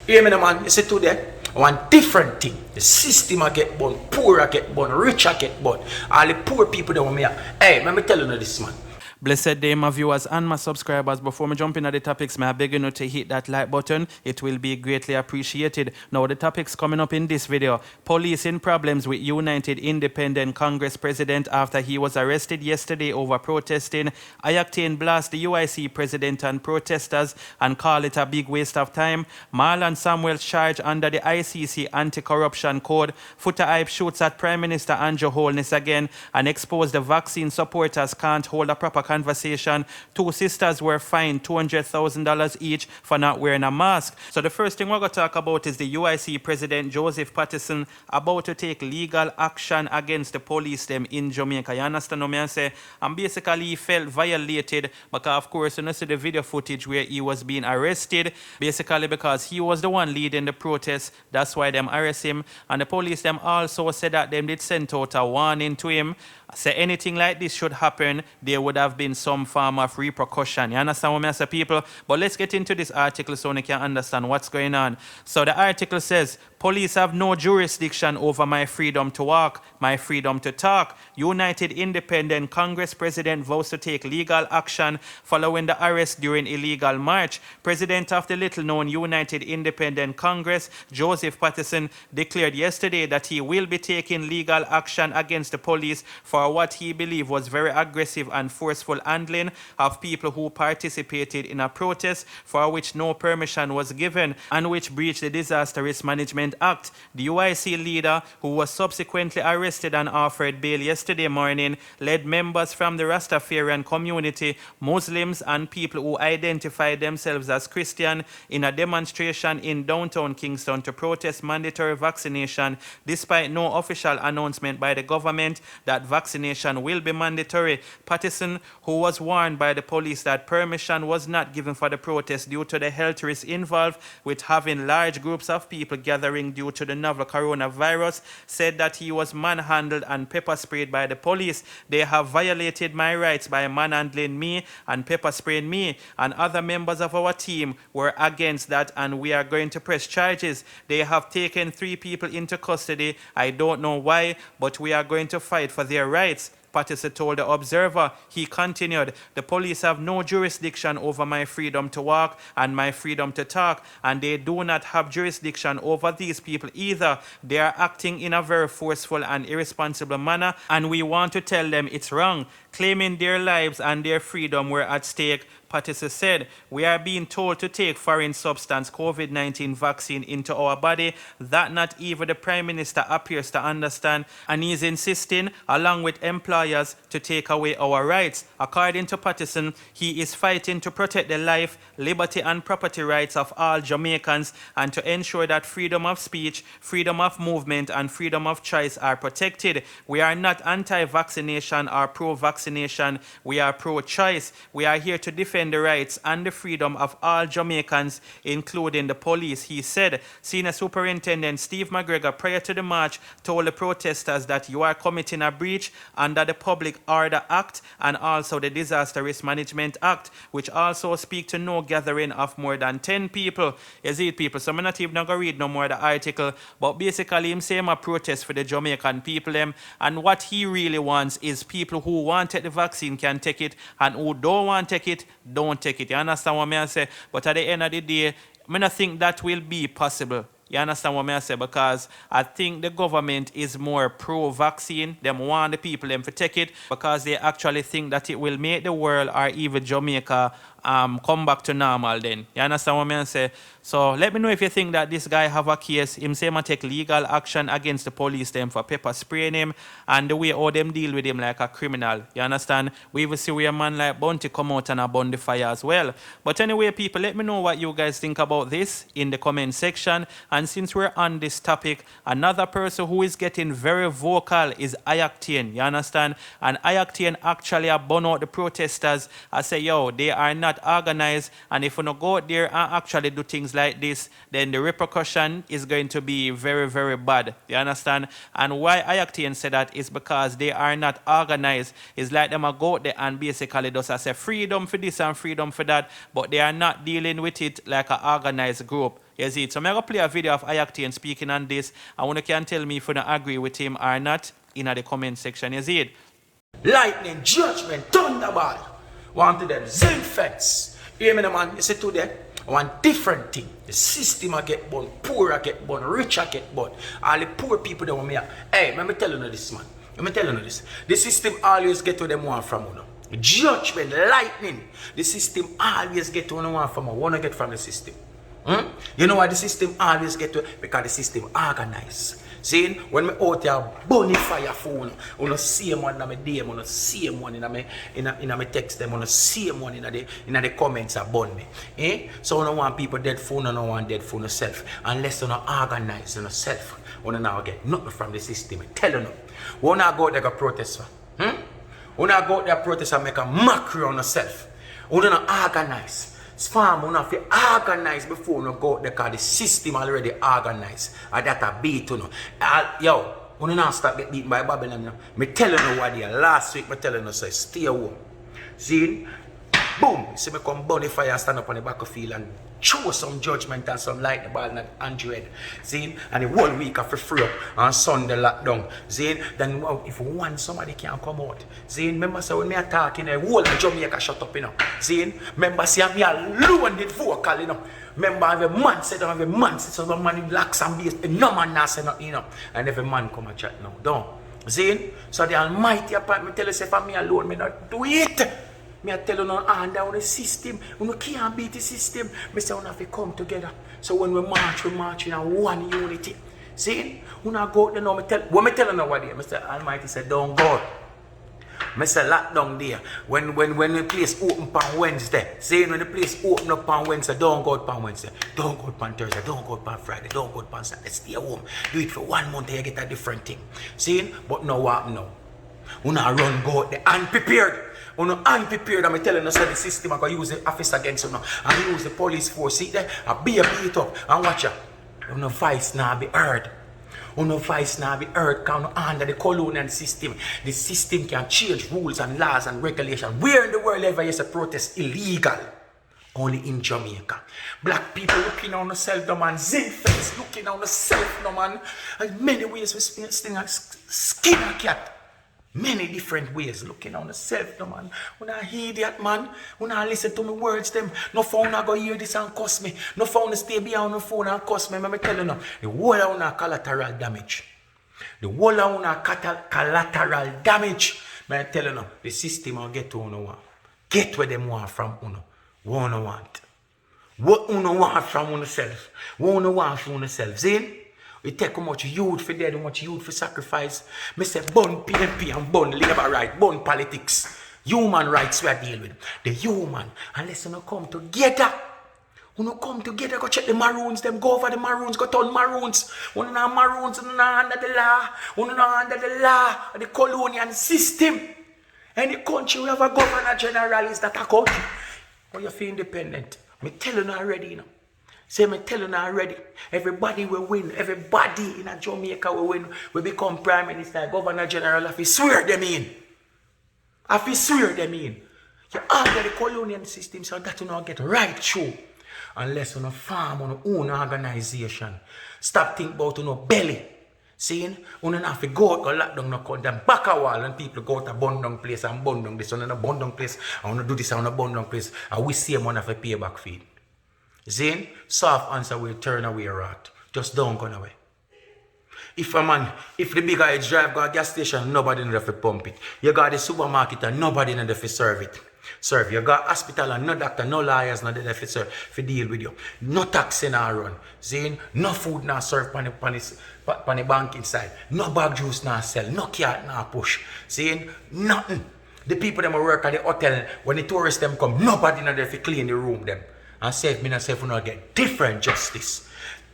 Hear me, man. You see today, one different thing. The system I get born, poor I get born, rich I get born. All the poor people that want me. Hey, let me tell you this, man. Blessed day, my viewers and my subscribers. Before me jump into the topics, may I beg you to hit that like button. It will be greatly appreciated. Now, the topics coming up in this video. Policing problems with United Independent Congress President after he was arrested yesterday over protesting. Octane blast the UIC President and protesters and call it a big waste of time. Marlon Samuels charged under the ICC Anti-Corruption Code. Foota hype shoots at Prime Minister Andrew Holness again and expose the vaccine supporters can't hold a proper conversation. Two sisters were fined $200,000 each for not wearing a mask. So the first thing we're going to talk about is the UIC President Joseph Patterson about to take legal action against the police them in Jamaica. You understand what I say? And basically he felt violated because of course you see the video footage where he was being arrested basically because he was the one leading the protest. That's why them arrest him. And the police them also said that them did send out a warning to him. Say anything like this should happen, there would have been some form of repercussion. You understand what I say, people? But let's get into this article so you can understand what's going on. So the article says, police have no jurisdiction over my freedom to walk, my freedom to talk. United Independent Congress President vows to take legal action following the arrest during illegal march. President of the little-known United Independent Congress, Joseph Patterson, declared yesterday that he will be taking legal action against the police for what he believed was very aggressive and forceful handling of people who participated in a protest for which no permission was given and which breached the Disaster Risk Management Act. The UIC leader, who was subsequently arrested and offered bail yesterday morning, led members from the Rastafarian community, Muslims and people who identified themselves as Christian in a demonstration in downtown Kingston to protest mandatory vaccination despite no official announcement by the government that vaccination will be mandatory. Patterson, who was warned by the police that permission was not given for the protest due to the health risks involved with having large groups of people gathering due to the novel coronavirus, said that he was manhandled and pepper sprayed by the police. They have violated my rights by manhandling me and pepper spraying me, and other members of our team were against that and we are going to press charges. They have taken 3 people into custody. I don't know why, but we are going to fight for their rights, Patterson told the Observer. He continued, the police have no jurisdiction over my freedom to walk and my freedom to talk, and they do not have jurisdiction over these people either. They are acting in a very forceful and irresponsible manner, and we want to tell them it's wrong. Claiming their lives and their freedom were at stake, Patterson said, we are being told to take foreign substance COVID-19 vaccine into our body that not even the Prime Minister appears to understand, and he is insisting, along with employers, to take away our rights. According to Patterson, he is fighting to protect the life, liberty and property rights of all Jamaicans and to ensure that freedom of speech, freedom of movement and freedom of choice are protected. We are not anti-vaccination or pro-vaccination. We are pro-choice. We are here to defend the rights and the freedom of all Jamaicans, including the police, he said. Senior Superintendent Steve McGregor, prior to the march, told the protesters that you are committing a breach under the Public Order Act and also the Disaster Risk Management Act, which also speak to no gathering of more than 10 people. You see it, people, so I'm not even going to read no more of the article, but basically him saying a protest for the Jamaican people, and what he really wants is people who want to take the vaccine can take it, and who don't want to take it, don't take it. You understand what I say? But at the end of the day, I don't think that will be possible. You understand what I say? Because I think the government is more pro-vaccine. They want the people them to take it because they actually think that it will make the world or even Jamaica come back to normal then. You understand what I say? So let me know if you think that this guy have a case. Him say him take legal action against the police them for pepper spraying him and the way all them deal with him like a criminal. You understand? We even see where a man like Bounty come out and burn the fire as well. But anyway, people, let me know what you guys think about this in the comment section. And since we're on this topic, another person who is getting very vocal is Octane. You understand? And Octane actually burn out the protesters. I say, yo, they are not not organized, and if you no go out there and actually do things like this, then the repercussion is going to be very, very bad. You understand? And why Octane said that is because they are not organized. It's like them a go out there and basically just say freedom for this and freedom for that, but they are not dealing with it like an organized group. You see it? So I'm going to play a video of Octane speaking on this. I want you can tell me if you don't agree with him or not in the comment section. You see it? Lightning, judgment, thunderball. Want to them, zinc fence. Hear me, man. You see today, one different thing. The system I get born, poor I get born, rich I get born. All the poor people that want me. Hey, let me tell you this, man. Let me tell you this. The system always get to them one from you. Judgment, lightning. The system always get to one from you. Want to get from the system. You know why the system always get to? Because the system organized. See, when me out here bunny fire phone, on the same one in my DM, on the same one in my text them, on the same one in the comments are burn me. So I don't want people dead phone, I don't want dead phone yourself. Unless you don't organize yourself, you don't now get nothing from the system. Tell you no. We not go out there go protest. We not go out there protest and make a mockery on yourself. We don't organize. Farm, you have to organize before you go out there because the system already organized. And that a beat, you know. Yo, you not start get beaten by Babylon. You know. Me telling you what there. Last week, me telling you, say, stay home. See? Boom. See me come burn the fire and stand up on the battlefield and show some judgment and some light the ball in Android. See? And the whole week I free up and Sunday lockdown. See? Then if one somebody can come out. See? Remember say when me talking the whole of Jamaica shut up, you know. See? Remember say me alone did vocal, you know. Remember every man said every man said so one man relax and bass. No man not say nothing, you know. And every man come and chat now. Don't. See? So the Almighty apart me tell you say for me alone me not do it. Me tell you no hand down the system. You can't beat the system. Me say we have to come together. So when we march in one unity. See? We not go out there now. Me tell you now what day. Mr. Almighty said don't go. Me say lock down there. When the place open on Wednesday. See when the place open up on Wednesday, don't go out on Wednesday. Don't go out on Thursday. Don't go out on Friday. Don't go out on Saturday. Stay home. Do it for 1 month and you get a different thing. See? But now what now? We not run go out there unprepared. When you're unprepared, I'm telling you, so the system I'm going to use the office against you now. And use the police force. See there? I beat it up. And watch ya. No voice now be heard. No voice now be heard. Because under the colonial system, the system can change rules and laws and regulations. Where in the world ever is a protest illegal? Only in Jamaica. Black people looking on themselves, no man. Zinc face looking on themselves, no man. In many ways, we skin a cat. Many different ways looking on yourself, no man. When I hear that, man, when I listen to my words, them, no phone I go hear this and cuss me. No phone stay behind the phone and cuss me. I'm telling you, the whole of una collateral damage. The whole of una collateral damage. I'm telling you, the system will get to una want. Get where them want from una. What una want. What una want from una self. What una want from una self. See? We take how much youth for dead, how much youth for sacrifice. Me say, burn PNP and burn labor right, burn politics. Human rights we are dealing with. The human. Unless you come together. You come together, go check the Maroons, them go over the Maroons, go turn Maroons. You know Maroons, you know under the law. You know under the law of the colonial system. Any country we have a governor general is that a country. Or you feel independent. Me tell you already, you know. Say me tell you already, everybody will win. Everybody in a Jamaica will win. We become prime minister, governor general. I swear them in. I swear them in. You under the colonial system, so that you not get right through. Unless you farm on your own organization. Stop thinking about your belly. Seeing? You don't have to go out, go lock down, no cut them back a wall, and people go out a bun down place and bun down this, and a bun down place, I want to do this, I want to bun down place, and we see them on a pay back feed. Zane, soft answer will turn away rat. Just don't go away. If the big guy drive got a gas station, nobody in there to pump it. You got the supermarket and nobody in there to serve it. You got hospital and no doctor, no lawyers, no there to deal with you. No taxi now run. Zane, no food now serve on the bank inside. No bag juice now sell. No cat now push. Zane, nothing. The people that work at the hotel, when the tourists them come, nobody in there to clean the room them. And say, me and say, we not get different justice.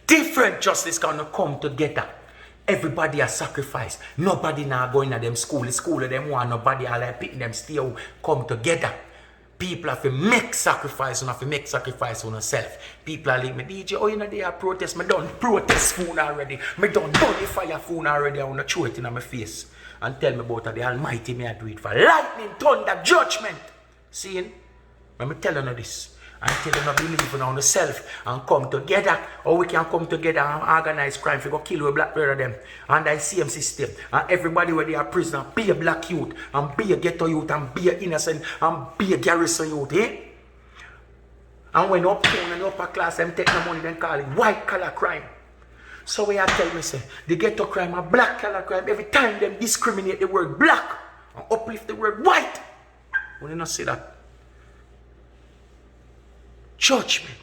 Different justice can come together. Everybody has sacrificed. Nobody now going to them school. The school of them one, nobody are like picking them still come together. People have to make sacrifice and have to make sacrifice on yourself. People are like, me DJ, oh, you know, they are protest. Me done protest phone already. Me done the fire phone already. I want to throw it in my face and tell me about the Almighty. Me I do it for lightning, thunder, judgment. See? Let me tell you this. Until you not believe in yourself and come together, or we can come together and organize crime for go kill a black brother them and the same system. And everybody where they are prisoner, be a black youth, and be a ghetto youth, and be a innocent, and be a garrison youth, eh? And when uptown and upper class them take the money, then call it white collar crime. So we are telling me say the ghetto crime and black collar crime, every time them discriminate the word black and uplift the word white. We do not see that. Judgment.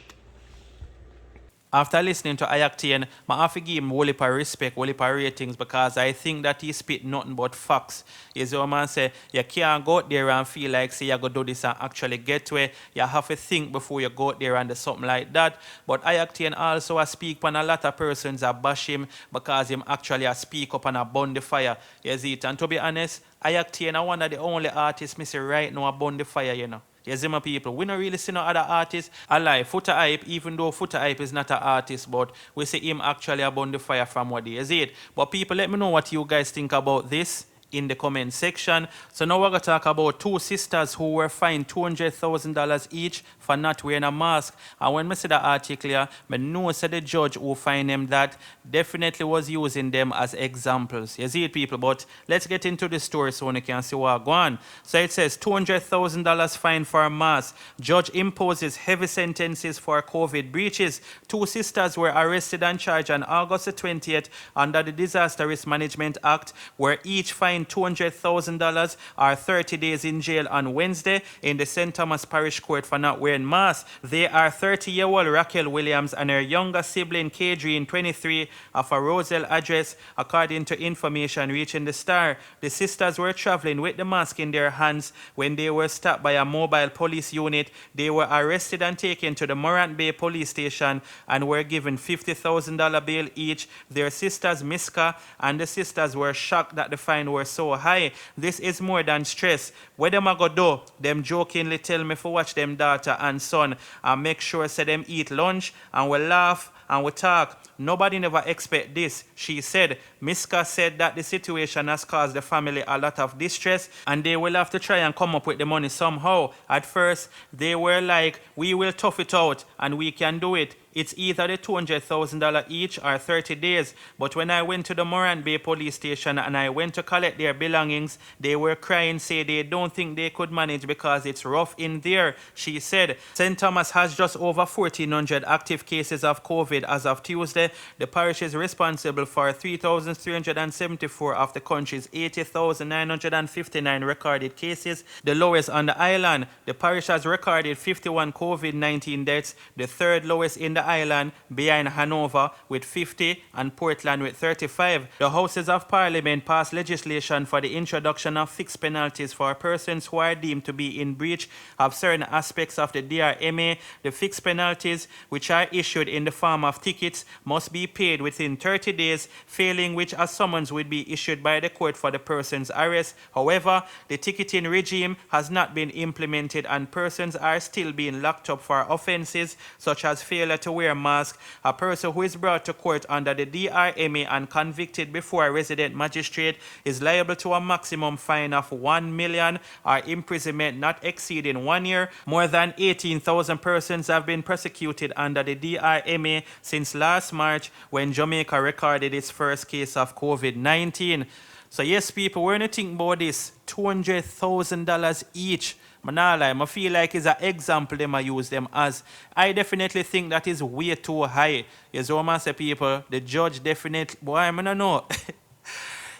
After listening to Octane, I have to give him a whole heap of respect, a whole heap of ratings, because I think that he spit nothing but facts. You see what man say, you can't go out there and feel like say you go do this and actually get to it. You have to think before you go out there and do something like that. But Octane also speak on a lot of persons that bash him because him actually speak up and a burn the fire. You see it? And to be honest, Octane is one of the only artists me see right now burn the fire, you know. You see my people, we don't really see no other artists. I lie, Foota Hype, even though Foota Hype is not an artist, but we see him actually burn the fire from what he is it. But people, let me know what you guys think about this in the comment section. So now we're going to talk about two sisters who were fined $200,000 each for not wearing a mask. And when I see the article here, I know that the judge who fined them that definitely was using them as examples. You see it, people? But let's get into the story so you can see what's going on. So it says $200,000 fine for a mask. Judge imposes heavy sentences for COVID breaches. Two sisters were arrested and charged on August the 20th under the Disaster Risk Management Act, were each fined $200,000 or 30 days in jail on Wednesday in the St. Thomas Parish Court for not wearing masks. They are 30-year-old Raquel Williams and her younger sibling Kadrine, 23, of a Roselle address, according to information reaching the Star. The sisters were traveling with the mask in their hands when they were stopped by a mobile police unit. They were arrested and taken to the Morant Bay police station and were given $50,000 bail each. Their sisters, Miska, and the sisters were shocked that the fine were so high. This is more than stress. Where them a go do? Them jokingly tell me for watch them daughter and son and make sure say them eat lunch and we laugh and we talk. Nobody never expect this, she said. Miska said that the situation has caused the family a lot of distress and they will have to try and come up with the money somehow. At first, they were like, we will tough it out and we can do it. It's either the $200,000 each or 30 days. But when I went to the Morant Bay police station and I went to collect their belongings, they were crying, say they don't think they could manage because it's rough in there, she said. St. Thomas has just over 1,400 active cases of COVID as of Tuesday. The parish is responsible for 3,374 of the country's 80,959 recorded cases, the lowest on the island. The parish has recorded 51 COVID-19 deaths, the third lowest in the island, behind Hanover with 50 and Portland with 35. The Houses of Parliament passed legislation for the introduction of fixed penalties for persons who are deemed to be in breach of certain aspects of the DRMA. The fixed penalties, which are issued in the form of tickets, must be paid within 30 days, failing which a summons would be issued by the court for the person's arrest. However, the ticketing regime has not been implemented and persons are still being locked up for offenses such as failure to wear a mask. A person who is brought to court under the DRMA and convicted before a resident magistrate is liable to a maximum fine of $1 million or imprisonment not exceeding 1 year. More than 18,000 persons have been prosecuted under the DRMA since last March when Jamaica recorded its first case of COVID-19. So yes, people, we're going to think about this. $200,000 each. I feel like it's an example them I use them as. I definitely think that is way too high. Yes, what I say, people, the judge definitely, boy, I don't know.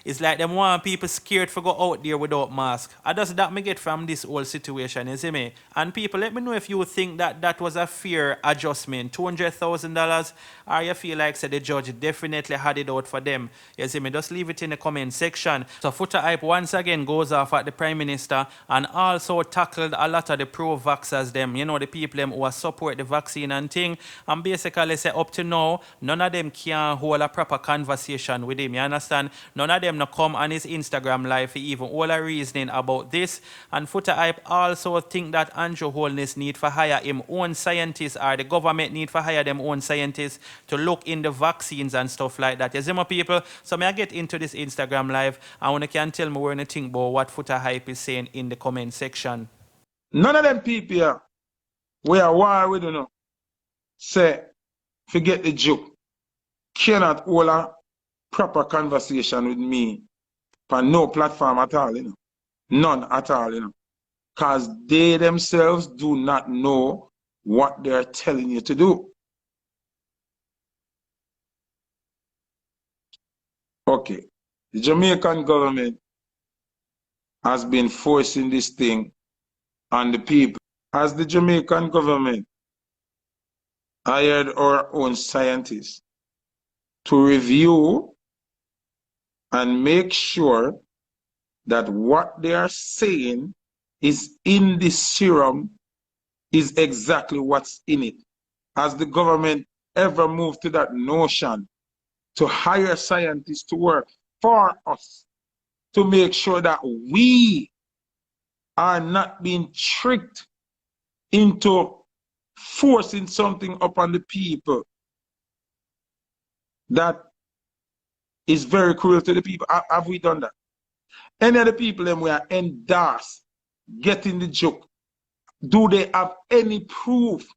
It's like them want people scared to go out there without mask. I just that me get from this whole situation, you see me? And people, let me know if you think that that was a fair adjustment, $200,000, or you feel like the judge definitely had it out for them. You see me? Just leave it in the comment section. So Foota Hype once again goes off at the Prime Minister and also tackled a lot of the pro-vaxxers them, you know, the people them who support the vaccine and thing. And basically say up to now, none of them can hold a proper conversation with him, you understand? None of them them not come on his Instagram live for even all a reasoning about this. And Foota Hype also think that Andrew Holness need for hire him own scientists, or the government need for hire them own scientists to look in the vaccines and stuff like that. You see my people? So may I get into this Instagram live and when you can tell me what you think about what Foota Hype is saying in the comment section. None of them people here, we are war with, say, forget the joke. Cannot hold a proper conversation with me on no platform at all, None at all, Because they themselves do not know what they're telling you to do. Okay. The Jamaican government has been forcing this thing on the people. As the Jamaican government hired our own scientists to review and make sure that what they are saying is in the serum is exactly what's in it. Has the government ever moved to that notion to hire scientists to work for us to make sure that we are not being tricked into forcing something upon the people that is very cruel to the people? Have we done that? Any of the people them we are endorse getting the joke, do they have any proof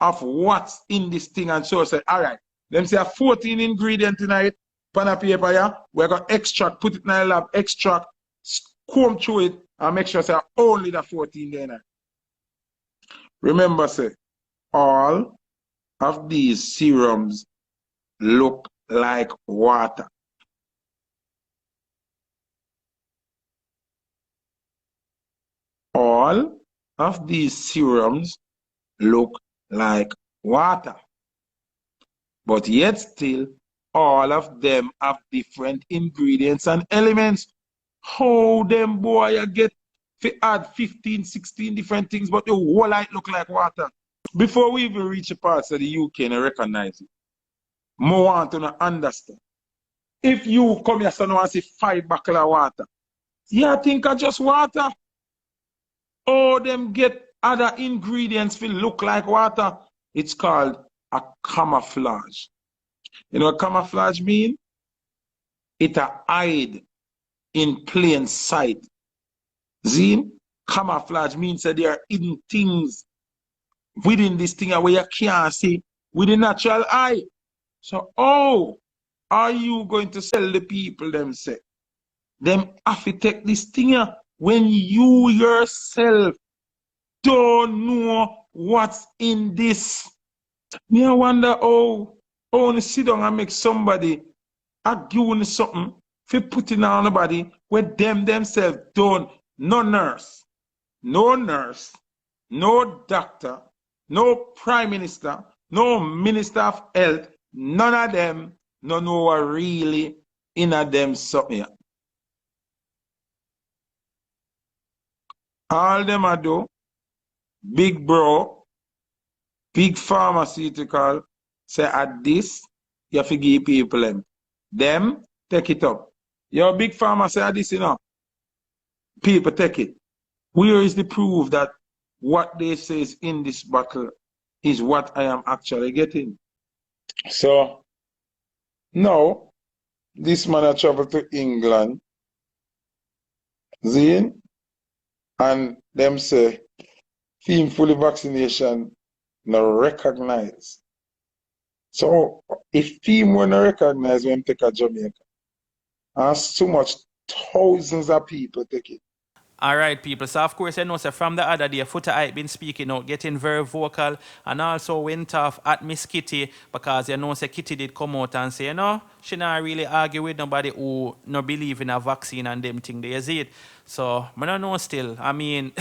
of what's in this thing? And so I say, all right, them say 14 ingredients tonight, pan of paper, yeah? We're going to extract, put it in the lab, extract, comb through it, and make sure say only the 14 there. Remember, say, all of these serums look like water. All of these serums look like water. But yet still, all of them have different ingredients and elements. How them boy get to add 15, 16 different things, but the whole light look like water? Before we even reach the parts of the UK and recognize it, more want to understand. If you come here and see 5 bottles of water, you think of just water? Or them get other ingredients to look like water? It's called a camouflage. You know what camouflage mean? It a hide in plain sight. See? Camouflage means that there are hidden things within this thing where you can't see with the natural eye. So how are you going to tell the people themselves? Them have to take this thing here when you yourself don't know what's in this. Me I wonder how only sit down and make somebody argue something for putting on the body where them themselves don't. No nurse, no doctor, no prime minister, no minister of health, none of them no know what really in a them something here. All them I do, big bro, big pharmaceutical, say at this, you have to give people them. Them, take it up. Your big pharma say at this, people take it. Where is the proof that what they say is in this bottle is what I am actually getting? So, now, this man has traveled to England, Zine, and them say, team fully vaccination no recognize. So if team were not recognize when take a Jamaica, and so much thousands of people take it. All right, people. So, of course, I know so from the other day, Foota Hype been speaking out, getting very vocal, and also went off at Miss Kitty because you know, say Kitty did come out and say, she not really argue with nobody who no believe in a vaccine and them thing. They see it. So, I don't know still. I mean,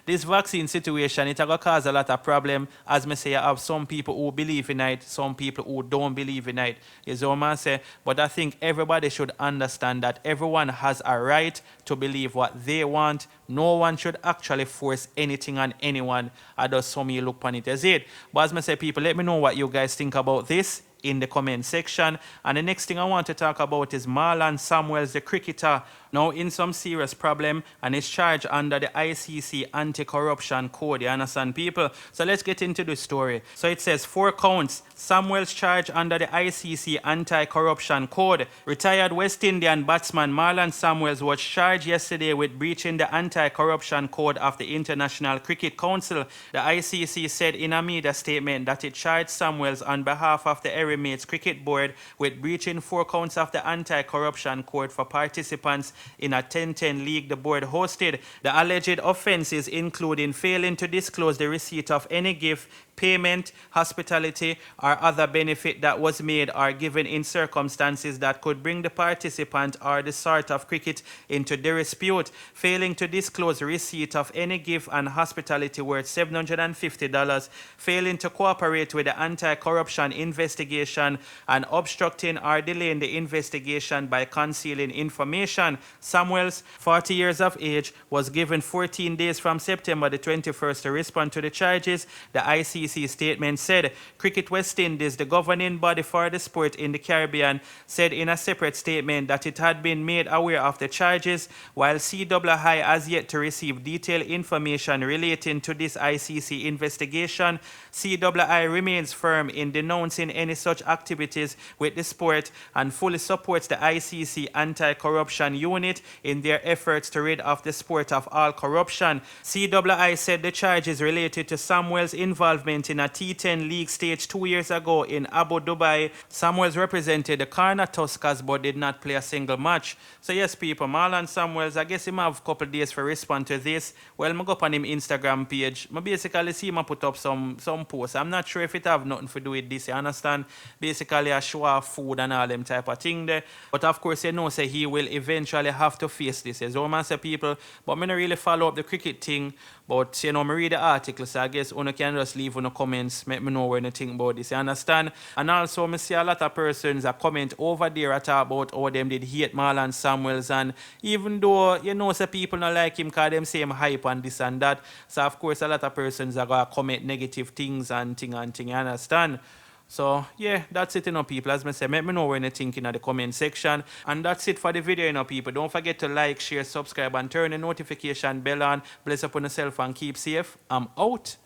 this vaccine situation, it's going to cause a lot of problem. As I say, I have some people who believe in it, some people who don't believe in it. Is what I say. But I think everybody should understand that everyone has a right to believe what they want. No one should actually force anything on anyone. I just saw me look on it as it. But as I say, people, let me know what you guys think about this in the comment section. And the next thing I want to talk about is Marlon Samuels, the cricketer, now in some serious problem and is charged under the ICC anti-corruption code. You understand, people? So let's get into the story. So it says 4 counts. Samuels charged under the ICC anti-corruption code. Retired West Indian batsman Marlon Samuels was charged yesterday with breaching the anti-corruption code of the International Cricket Council. The ICC said in a media statement that it charged Samuels on behalf of the Emirates Cricket Board with breaching 4 counts of the anti-corruption code for participants in a 10-10 league the board hosted. The alleged offenses including failing to disclose the receipt of any gift, payment, hospitality, or other benefit that was made or given in circumstances that could bring the participant or the sort of cricket into dispute, failing to disclose receipt of any gift and hospitality worth $750, failing to cooperate with the anti-corruption investigation, and obstructing or delaying the investigation by concealing information. Samuels, 40 years of age, was given 14 days from September the 21st to respond to the charges. The ICC statement said Cricket West Indies, the governing body for the sport in the Caribbean, said in a separate statement that it had been made aware of the charges, while CII has yet to receive detailed information relating to this ICC investigation. CII remains firm in denouncing any such activities with the sport and fully supports the ICC anti-corruption unit in their efforts to rid of the sport of all corruption. CII said the charges related to Samuel's involvement in a T10 league stage 2 years ago in Abu Dhabi. Samuels represented the Karna Tuskers but did not play a single match. So yes, people, Marlon Samuels, I guess him have a couple days for respond to this. Well, I go up on him Instagram page. I basically see him put up some posts. I'm not sure if it have nothing to do with this, you understand? Basically a show of food and all them type of thing there. But of course, you know, say he will eventually have to face this. As all say people, but I don't really follow up the cricket thing. But, you know, I read the article, so I guess you can just leave in the comments, make me know what you think about this, you understand? And also, I see a lot of persons that comment over there at about how them did hate Marlon Samuels, and even though, you know, some people don't like him because them say him hype and this and that, so of course a lot of persons are going to comment negative things and thing, you understand? So, yeah, that's it, you know, people. As I said, let me know what you think in the comment section. And that's it for the video, you know, people. Don't forget to like, share, subscribe, and turn the notification bell on. Bless upon yourself and keep safe. I'm out.